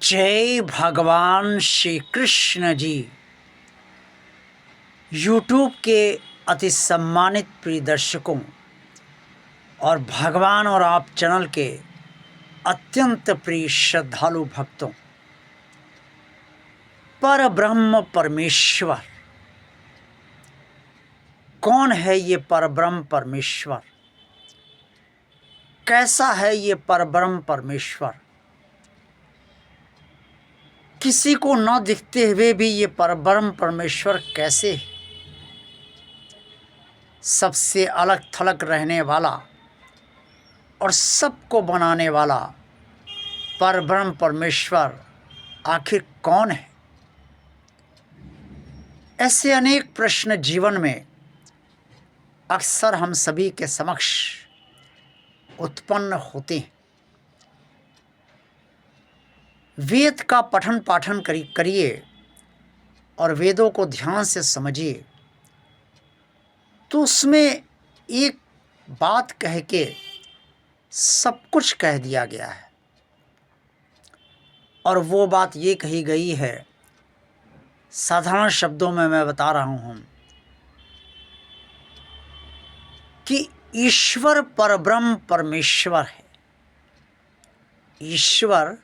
जय भगवान श्री कृष्ण जी। यूट्यूब के अति सम्मानित प्रिय दर्शकों और भगवान और आप चैनल के अत्यंत प्रिय श्रद्धालु भक्तों, पर ब्रह्म परमेश्वर कौन है? ये परब्रह्म परमेश्वर कैसा है? ये परब्रह्म परमेश्वर किसी को न दिखते हुए भी ये परब्रह्म परमेश्वर कैसे है? सबसे अलग थलग रहने वाला और सबको बनाने वाला परब्रह्म परमेश्वर आखिर कौन है? ऐसे अनेक प्रश्न जीवन में अक्सर हम सभी के समक्ष उत्पन्न होते हैं। वेद का पठन पाठन करिए और वेदों को ध्यान से समझिए तो उसमें एक बात कह के सब कुछ कह दिया गया है। और वो बात ये कही गई है, साधारण शब्दों में मैं बता रहा हूँ कि ईश्वर परब्रह्म परमेश्वर है। ईश्वर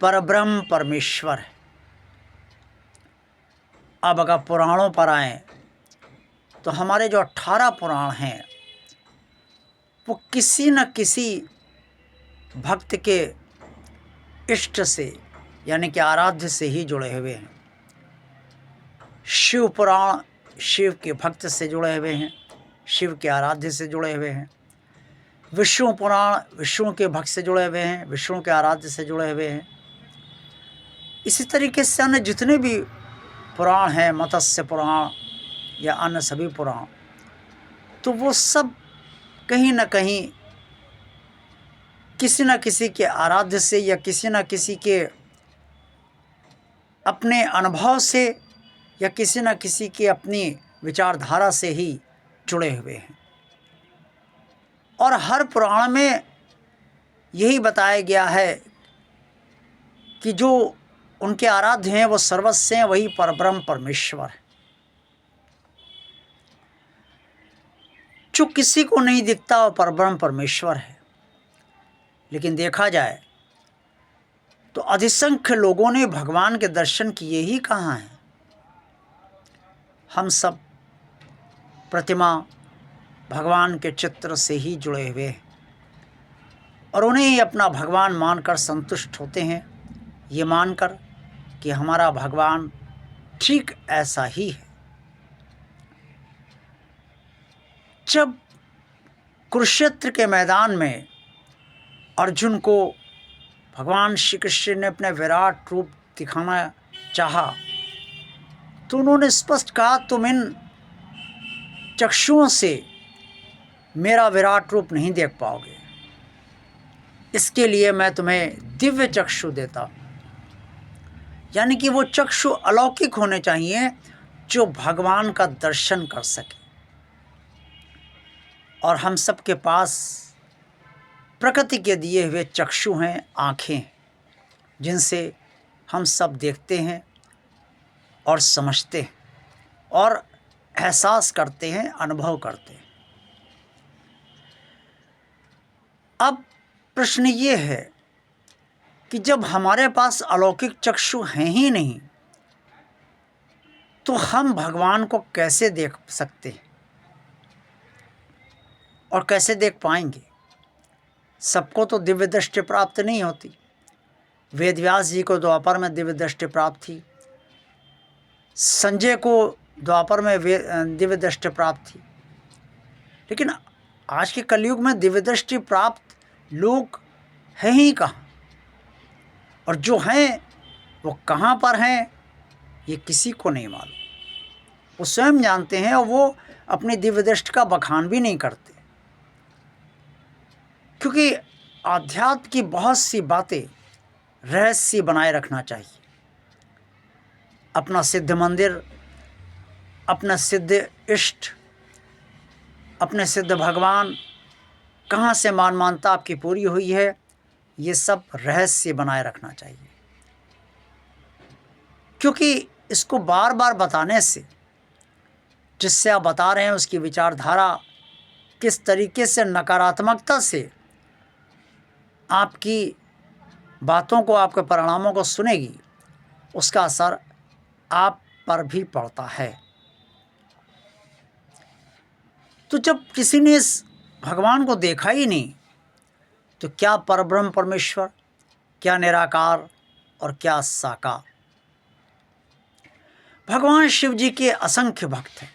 परब्रह्म परमेश्वर है। अब अगर पुराणों पर आए तो हमारे जो 18 पुराण हैं वो किसी न किसी भक्त के इष्ट से यानी कि आराध्य से ही जुड़े हुए हैं। शिव पुराण शिव के भक्त से जुड़े हुए हैं, शिव के आराध्य से जुड़े हुए हैं। विष्णु पुराण विष्णु के भक्त से जुड़े हुए हैं, विष्णु के आराध्य से जुड़े हुए हैं। इसी तरीके से अन्य जितने भी पुराण हैं, मत्स्य पुराण या अन्य सभी पुराण, तो वो सब कहीं न कहीं किसी न किसी के आराध्य से या किसी न किसी के अपने अनुभव से या किसी न किसी की अपनी विचारधारा से ही जुड़े हुए हैं। और हर पुराण में यही बताया गया है कि जो उनके आराध्य हैं वो सर्वस्व हैं, वही परब्रह्म परमेश्वर है। जो किसी को नहीं दिखता वो परब्रह्म परमेश्वर है। लेकिन देखा जाए तो अधिसंख्य लोगों ने भगवान के दर्शन किए ही कहाँ हैं। हम सब प्रतिमा भगवान के चित्र से ही जुड़े हुए हैं और उन्हें ही अपना भगवान मानकर संतुष्ट होते हैं, ये मानकर कि हमारा भगवान ठीक ऐसा ही है। जब कुरुक्षेत्र के मैदान में अर्जुन को भगवान श्री कृष्ण ने अपने विराट रूप दिखाना चाहा तो उन्होंने स्पष्ट कहा, तुम इन चक्षुओं से मेरा विराट रूप नहीं देख पाओगे, इसके लिए मैं तुम्हें दिव्य चक्षु देता हूँ। यानी कि वो चक्षु अलौकिक होने चाहिए जो भगवान का दर्शन कर सके। और हम सब के पास प्रकृति के दिए हुए चक्षु हैं, आँखें, जिनसे हम सब देखते हैं और समझते हैं और एहसास करते हैं, अनुभव करते हैं। अब प्रश्न ये है कि जब हमारे पास अलौकिक चक्षु हैं ही नहीं तो हम भगवान को कैसे देख सकते हैं और कैसे देख पाएंगे? सबको तो दिव्य दृष्टि प्राप्त नहीं होती। वेदव्यास जी को द्वापर में दिव्य दृष्टि प्राप्त थी, संजय को द्वापर में दिव्य दृष्टि प्राप्त थी। लेकिन आज के कलयुग में दिव्य दृष्टि प्राप्त लोग हैं ही कहाँ, और जो हैं वो कहाँ पर हैं ये किसी को नहीं मालूम। वो स्वयं जानते हैं और वो अपनी दिव्य दृष्टि का बखान भी नहीं करते, क्योंकि आध्यात्म की बहुत सी बातें रहस्य बनाए रखना चाहिए। अपना सिद्ध मंदिर, अपना सिद्ध इष्ट, अपने सिद्ध भगवान कहाँ से मानता आपकी पूरी हुई है, ये सब रहस्य बनाए रखना चाहिए। क्योंकि इसको बार बार बताने से, जिससे आप बता रहे हैं उसकी विचारधारा किस तरीके से नकारात्मकता से आपकी बातों को, आपके परिणामों को सुनेगी, उसका असर आप पर भी पड़ता है। तो जब किसी ने इस भगवान को देखा ही नहीं, तो क्या परब्रह्म परमेश्वर, क्या निराकार और क्या साकार। भगवान शिव जी के असंख्य भक्त हैं,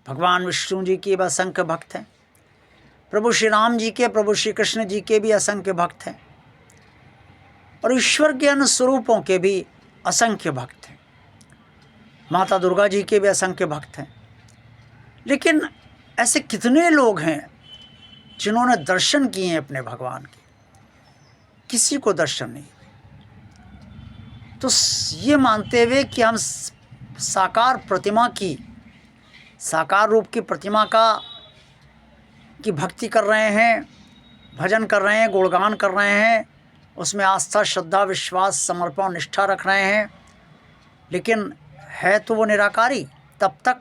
भगवान विष्णु जी के भी असंख्य भक्त हैं, प्रभु श्री राम जी के, प्रभु श्री कृष्ण जी के भी असंख्य भक्त हैं, और ईश्वर के अन्य स्वरूपों के भी असंख्य भक्त हैं, माता दुर्गा जी के भी असंख्य भक्त हैं। लेकिन ऐसे कितने लोग हैं जिन्होंने दर्शन किए हैं अपने भगवान के? किसी को दर्शन नहीं। तो ये मानते हुए कि हम साकार प्रतिमा की, साकार रूप की प्रतिमा की भक्ति कर रहे हैं, भजन कर रहे हैं, गुणगान कर रहे हैं, उसमें आस्था, श्रद्धा, विश्वास, समर्पण, निष्ठा रख रहे हैं, लेकिन है तो वो निराकारी तब तक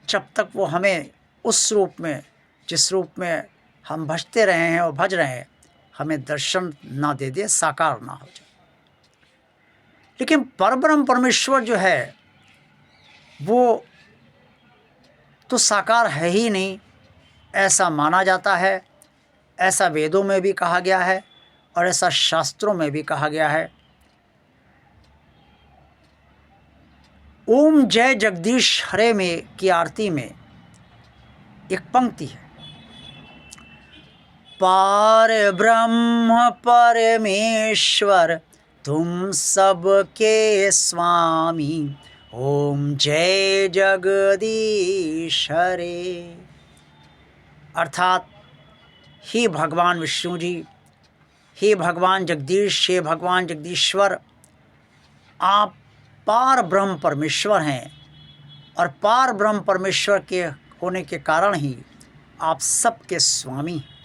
जब तक वो हमें उस रूप में, जिस रूप में हम भजते रहे हैं और भज रहे हैं, हमें दर्शन ना दे दे, साकार ना हो जाए। लेकिन परब्रह्म परमेश्वर जो है वो तो साकार है ही नहीं, ऐसा माना जाता है, ऐसा वेदों में भी कहा गया है और ऐसा शास्त्रों में भी कहा गया है। ओम जय जगदीश हरे में की आरती में एक पंक्ति है, पार ब्रह्म परमेश्वर तुम सबके स्वामी, ओम जय जगदीश हरे। अर्थात हे भगवान विष्णु जी, हे भगवान जगदीश, हे भगवान जगदीश्वर, आप पार ब्रह्म परमेश्वर हैं और पार ब्रह्म परमेश्वर के होने के कारण ही आप सबके स्वामी हैं।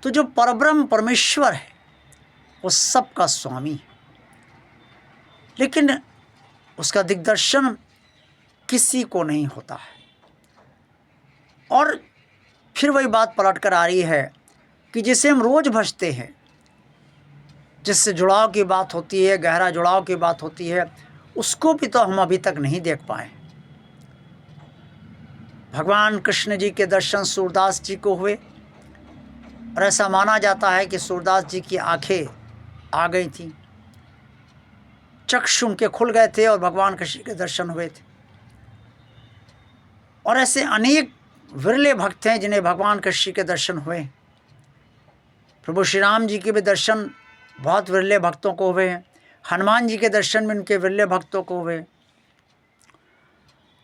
तो जो परब्रह्म परमेश्वर है वो सबका स्वामी है, लेकिन उसका दिग्दर्शन किसी को नहीं होता है। और फिर वही बात पलट कर आ रही है कि जिसे हम रोज़ भजते हैं, जिससे जुड़ाव की बात होती है, गहरा जुड़ाव की बात होती है, उसको भी तो हम अभी तक नहीं देख पाए। भगवान कृष्ण जी के दर्शन सूरदास जी को हुए और ऐसा माना जाता है कि सूरदास जी की आंखें आ गई थी, चक्षु उनके खुल गए थे और भगवान कृष्ण के दर्शन हुए थे। और ऐसे अनेक विरले भक्त हैं जिन्हें भगवान कृष्ण के दर्शन हुए। प्रभु श्री राम जी के भी दर्शन बहुत विरले भक्तों को हुए हैं, हनुमान जी के दर्शन में उनके विरले भक्तों को हुए।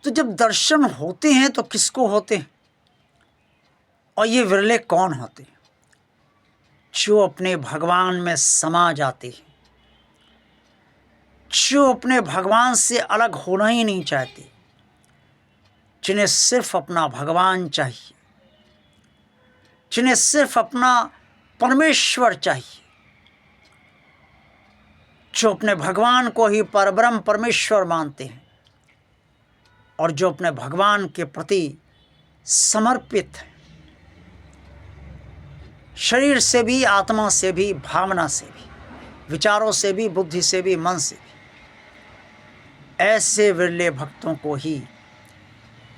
तो जब दर्शन होते हैं तो किसको होते हैं? और ये विरले कौन होते हैं? जो अपने भगवान में समा जाते हैं, जो अपने भगवान से अलग होना ही नहीं चाहते, जिन्हें सिर्फ अपना भगवान चाहिए, जिन्हें सिर्फ अपना परमेश्वर चाहिए, जो अपने भगवान को ही परब्रह्म परमेश्वर मानते हैं और जो अपने भगवान के प्रति समर्पित हैं, शरीर से भी, आत्मा से भी, भावना से भी, विचारों से भी, बुद्धि से भी, मन से भी। ऐसे विरले भक्तों को ही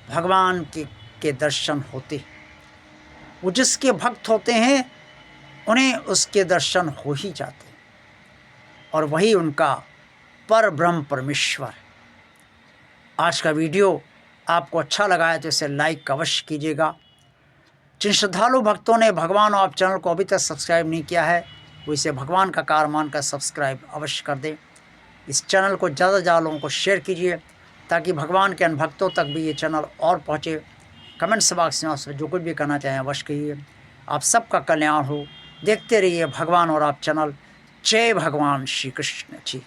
भगवान के दर्शन होते हैं। वो जिसके भक्त होते हैं उन्हें उसके दर्शन हो ही जाते हैं और वही उनका पर ब्रह्म परमेश्वर है। आज का वीडियो आपको अच्छा लगा है तो इसे लाइक अवश्य कीजिएगा। जिन श्रद्धालु भक्तों ने भगवान और चैनल को अभी तक सब्सक्राइब नहीं किया है वो इसे भगवान का कार्य मानकर सब्सक्राइब अवश्य कर दें। इस चैनल को ज़्यादा से ज़्यादा लोगों को शेयर कीजिए ताकि भगवान के अन्य भक्तों तक भी ये चैनल और पहुँचे। कमेंट्स बॉक्स में आपसे जो कुछ भी करना चाहें अवश्य कहिए। आप सबका कल्याण हो। देखते रहिए भगवान और आप चैनल। जय भगवान श्री कृष्ण जी।